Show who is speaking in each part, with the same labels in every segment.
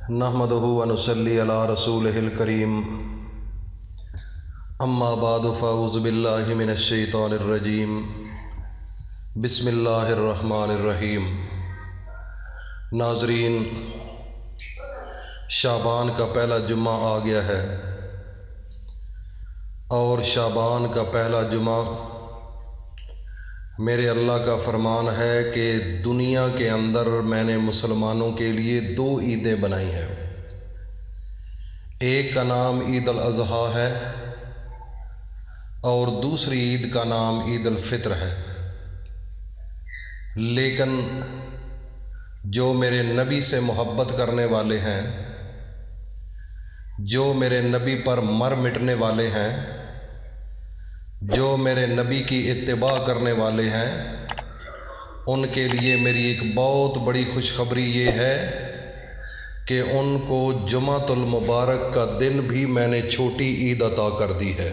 Speaker 1: نحمدہ و نصلی علی رسولہ الکریم اما بعد فاعوذ باللہ من الشیطان الرجیم بسم اللہ الرحمن الرحیم۔ ناظرین، شعبان کا پہلا جمعہ آ گیا ہے اور شعبان کا پہلا جمعہ میرے اللہ کا فرمان ہے کہ دنیا کے اندر میں نے مسلمانوں کے لیے 2 عیدیں بنائی ہیں۔ ایک کا نام عید الاضحیٰ ہے اور دوسری عید کا نام عید الفطر ہے، لیکن جو میرے نبی سے محبت کرنے والے ہیں، جو میرے نبی پر مر مٹنے والے ہیں، جو میرے نبی کی اتباع کرنے والے ہیں، ان کے لیے میری ایک بہت بڑی خوشخبری یہ ہے کہ ان کو جمعۃ المبارک کا دن بھی میں نے چھوٹی عید عطا کر دی ہے۔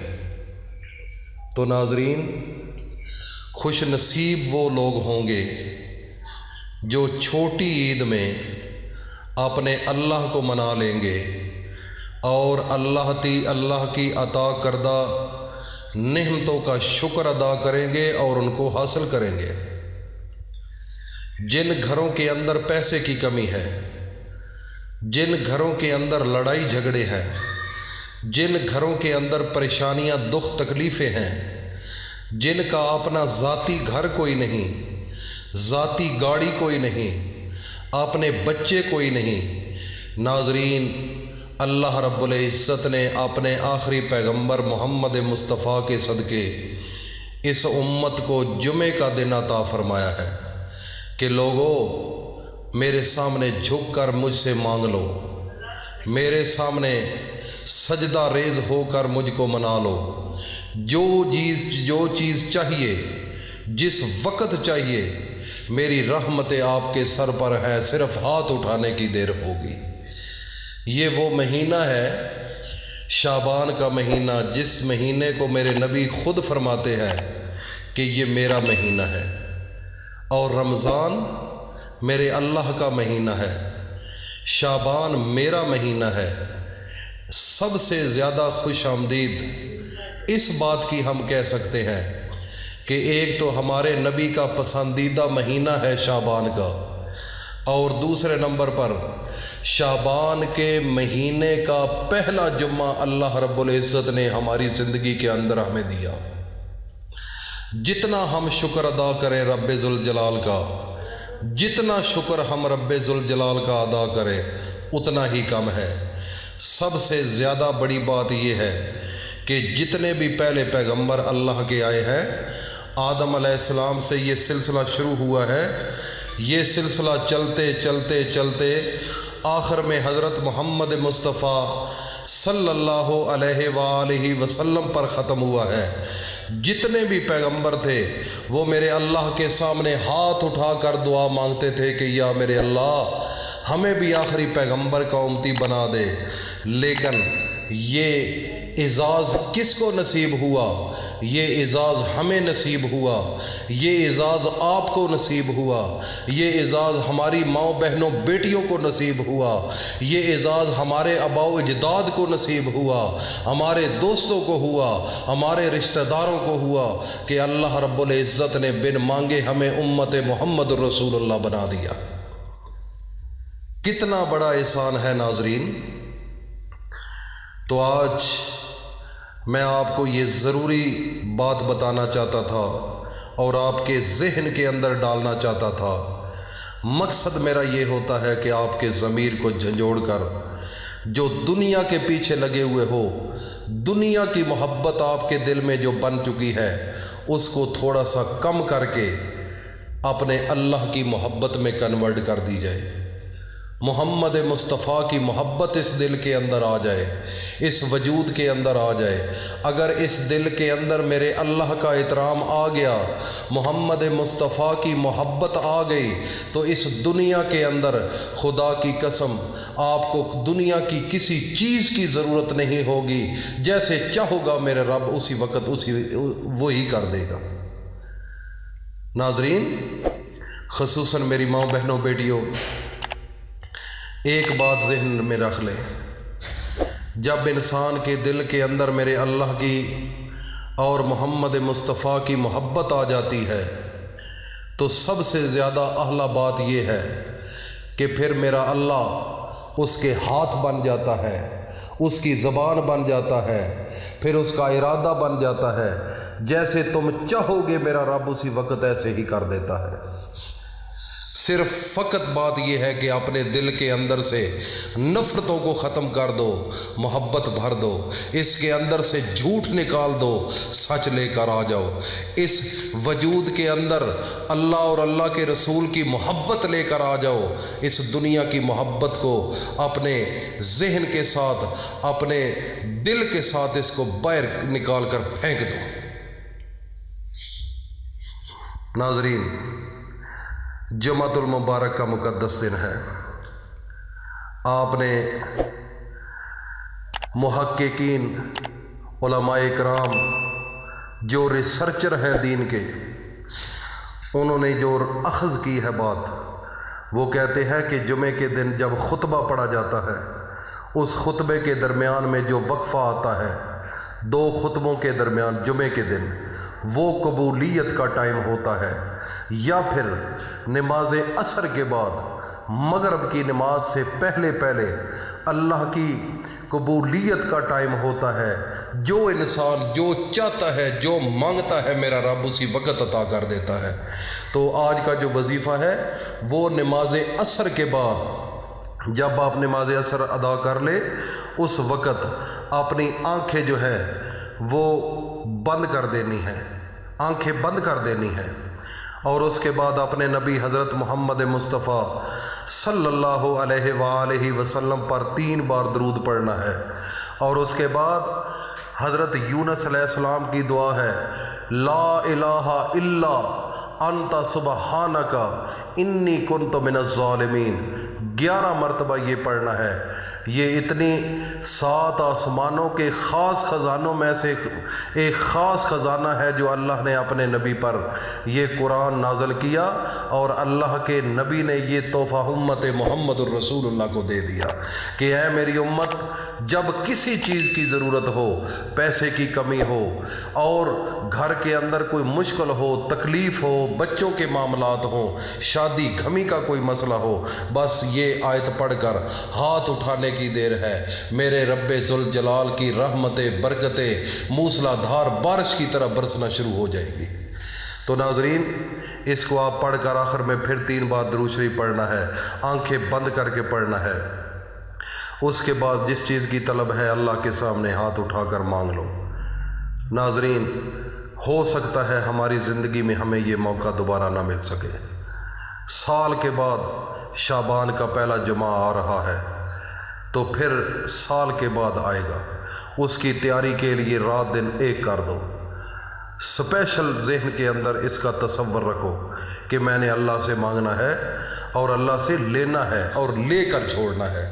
Speaker 1: تو ناظرین، خوش نصیب وہ لوگ ہوں گے جو چھوٹی عید میں اپنے اللہ کو منا لیں گے اور اللہ کی عطا کردہ نعمتوں کا شکر ادا کریں گے اور ان کو حاصل کریں گے۔ جن گھروں کے اندر پیسے کی کمی ہے، جن گھروں کے اندر لڑائی جھگڑے ہیں، جن گھروں کے اندر پریشانیاں دکھ تکلیفیں ہیں، جن کا اپنا ذاتی گھر کوئی نہیں، ذاتی گاڑی کوئی نہیں، اپنے بچے کوئی نہیں، ناظرین، اللہ رب العزت نے اپنے آخری پیغمبر محمد مصطفیٰ کے صدقے اس امت کو جمعے کا دن عطا فرمایا ہے کہ لوگوں، میرے سامنے جھک کر مجھ سے مانگ لو، میرے سامنے سجدہ ریز ہو کر مجھ کو منا لو، جو چیز چاہیے، جس وقت چاہیے، میری رحمتیں آپ کے سر پر ہیں، صرف ہاتھ اٹھانے کی دیر ہوگی۔ یہ وہ مہینہ ہے، شعبان کا مہینہ، جس مہینے کو میرے نبی خود فرماتے ہیں کہ یہ میرا مہینہ ہے، اور رمضان میرے اللہ کا مہینہ ہے، شعبان میرا مہینہ ہے۔ سب سے زیادہ خوش آمدید اس بات کی ہم کہہ سکتے ہیں کہ ایک تو ہمارے نبی کا پسندیدہ مہینہ ہے شعبان کا، اور دوسرے نمبر پر شعبان کے مہینے کا پہلا جمعہ اللہ رب العزت نے ہماری زندگی کے اندر ہمیں دیا۔ جتنا ہم شکر ادا کریں رب ذوالجلال کا، جتنا شکر ہم رب ذوالجلال کا ادا کریں اتنا ہی کم ہے۔ سب سے زیادہ بڑی بات یہ ہے کہ جتنے بھی پہلے پیغمبر اللہ کے آئے ہیں، آدم علیہ السلام سے یہ سلسلہ شروع ہوا ہے، یہ سلسلہ چلتے چلتے چلتے آخر میں حضرت محمد مصطفیٰ صلی اللہ علیہ وآلہ وسلم پر ختم ہوا ہے۔ جتنے بھی پیغمبر تھے وہ میرے اللہ کے سامنے ہاتھ اٹھا کر دعا مانگتے تھے کہ یا میرے اللہ، ہمیں بھی آخری پیغمبر کا امتی بنا دے۔ لیکن یہ اعزاز کس کو نصیب ہوا؟ یہ اعزاز ہمیں نصیب ہوا، یہ اعزاز آپ کو نصیب ہوا، یہ اعزاز ہماری ماؤں بہنوں بیٹیوں کو نصیب ہوا، یہ اعزاز ہمارے آباء و اجداد کو نصیب ہوا، ہمارے دوستوں کو ہوا، ہمارے رشتہ داروں کو ہوا کہ اللہ رب العزت نے بن مانگے ہمیں امت محمد رسول اللہ بنا دیا۔ کتنا بڑا احسان ہے ناظرین۔ تو آج میں آپ کو یہ ضروری بات بتانا چاہتا تھا اور آپ کے ذہن کے اندر ڈالنا چاہتا تھا۔ مقصد میرا یہ ہوتا ہے کہ آپ کے ضمیر کو جھنجھوڑ کر، جو دنیا کے پیچھے لگے ہوئے ہو، دنیا کی محبت آپ کے دل میں جو بن چکی ہے، اس کو تھوڑا سا کم کر کے اپنے اللہ کی محبت میں کنورٹ کر دی جائے۔ محمد مصطفیٰ کی محبت اس دل کے اندر آ جائے، اس وجود کے اندر آ جائے۔ اگر اس دل کے اندر میرے اللہ کا احترام آ گیا، محمد مصطفیٰ کی محبت آ گئی، تو اس دنیا کے اندر خدا کی قسم آپ کو دنیا کی کسی چیز کی ضرورت نہیں ہوگی۔ جیسے چاہو گا میرے رب اسی وقت وہی کر دے گا۔ ناظرین، خصوصاً میری ماں بہنوں بیٹیوں، ایک بات ذہن میں رکھ لے، جب انسان کے دل کے اندر میرے اللہ کی اور محمد مصطفیٰ کی محبت آ جاتی ہے تو سب سے زیادہ اعلیٰ بات یہ ہے کہ پھر میرا اللہ اس کے ہاتھ بن جاتا ہے، اس کی زبان بن جاتا ہے، پھر اس کا ارادہ بن جاتا ہے۔ جیسے تم چاہو گے میرا رب اسی وقت ایسے ہی کر دیتا ہے۔ صرف فقط بات یہ ہے کہ اپنے دل کے اندر سے نفرتوں کو ختم کر دو، محبت بھر دو، اس کے اندر سے جھوٹ نکال دو، سچ لے کر آ جاؤ۔ اس وجود کے اندر اللہ اور اللہ کے رسول کی محبت لے کر آ جاؤ۔ اس دنیا کی محبت کو اپنے ذہن کے ساتھ، اپنے دل کے ساتھ اس کو باہر نکال کر پھینک دو۔ ناظرین، جمعۃ المبارک کا مقدس دن ہے۔ آپ نے محققین، علماء کرام جو ریسرچر ہیں دین کے، انہوں نے جو اخذ کی ہے بات، وہ کہتے ہیں کہ جمعے کے دن جب خطبہ پڑھا جاتا ہے، اس خطبے کے درمیان میں جو وقفہ آتا ہے، 2 خطبوں کے درمیان جمعے کے دن، وہ قبولیت کا ٹائم ہوتا ہے، یا پھر نماز عصر کے بعد مغرب کی نماز سے پہلے اللہ کی قبولیت کا ٹائم ہوتا ہے۔ جو انسان جو چاہتا ہے، جو مانگتا ہے، میرا رب اسی وقت عطا کر دیتا ہے۔ تو آج کا جو وظیفہ ہے وہ نماز عصر کے بعد، جب آپ نماز عصر ادا کر لے، اس وقت اپنی آنکھیں جو ہے وہ بند کر دینی ہے، آنکھیں بند کر دینی ہے، اور اس کے بعد اپنے نبی حضرت محمد مصطفیٰ صلی اللہ علیہ وآلہ وسلم پر 3 بار درود پڑھنا ہے، اور اس کے بعد حضرت یونس علیہ السلام کی دعا ہے، لا الہ الا انت سبحانک انی کنت من الظالمین، 11 مرتبہ یہ پڑھنا ہے۔ یہ اتنی 7 آسمانوں کے خاص خزانوں میں سے ایک خاص خزانہ ہے جو اللہ نے اپنے نبی پر یہ قرآن نازل کیا، اور اللہ کے نبی نے یہ تحفہ امت محمد الرسول اللہ کو دے دیا کہ اے میری امت، جب کسی چیز کی ضرورت ہو، پیسے کی کمی ہو، اور گھر کے اندر کوئی مشکل ہو، تکلیف ہو، بچوں کے معاملات ہوں، شادی غمی کا کوئی مسئلہ ہو، بس یہ آیت پڑھ کر ہاتھ اٹھانے کی دیر ہے، میرے رب ذوالجلال کی رحمتیں، برکتیں موسلا دھار بارش کی طرح برسنا شروع ہو جائے گی۔ تو ناظرین، اس کو آپ پڑھ کر آخر میں پھر 3 بار درود شریف پڑھنا ہے، آنکھیں بند کر کے پڑھنا ہے۔ اس کے بعد جس چیز کی طلب ہے اللہ کے سامنے ہاتھ اٹھا کر مانگ لو۔ ناظرین، ہو سکتا ہے ہماری زندگی میں ہمیں یہ موقع دوبارہ نہ مل سکے۔ سال کے بعد شعبان کا پہلا جمعہ آ رہا ہے، تو پھر سال کے بعد آئے گا۔ اس کی تیاری کے لیے رات دن ایک کر دو۔ اسپیشل ذہن کے اندر اس کا تصور رکھو کہ میں نے اللہ سے مانگنا ہے اور اللہ سے لینا ہے اور لے کر چھوڑنا ہے۔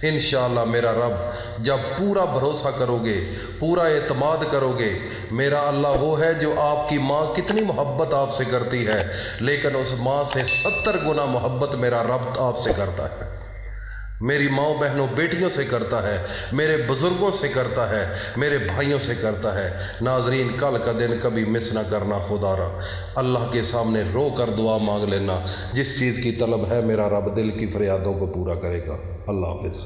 Speaker 1: انشاءاللہ میرا رب، جب پورا بھروسہ کرو گے، پورا اعتماد کرو گے، میرا اللہ وہ ہے جو آپ کی ماں کتنی محبت آپ سے کرتی ہے، لیکن اس ماں سے 70 گنا محبت میرا رب آپ سے کرتا ہے، میری ماں بہنوں بیٹیوں سے کرتا ہے، میرے بزرگوں سے کرتا ہے، میرے بھائیوں سے کرتا ہے۔ ناظرین، کل کا دن کبھی مس نہ کرنا خدا را، اللہ کے سامنے رو کر دعا مانگ لینا، جس چیز کی طلب ہے میرا رب دل کی فریادوں کو پورا کرے گا۔ اللہ حافظ۔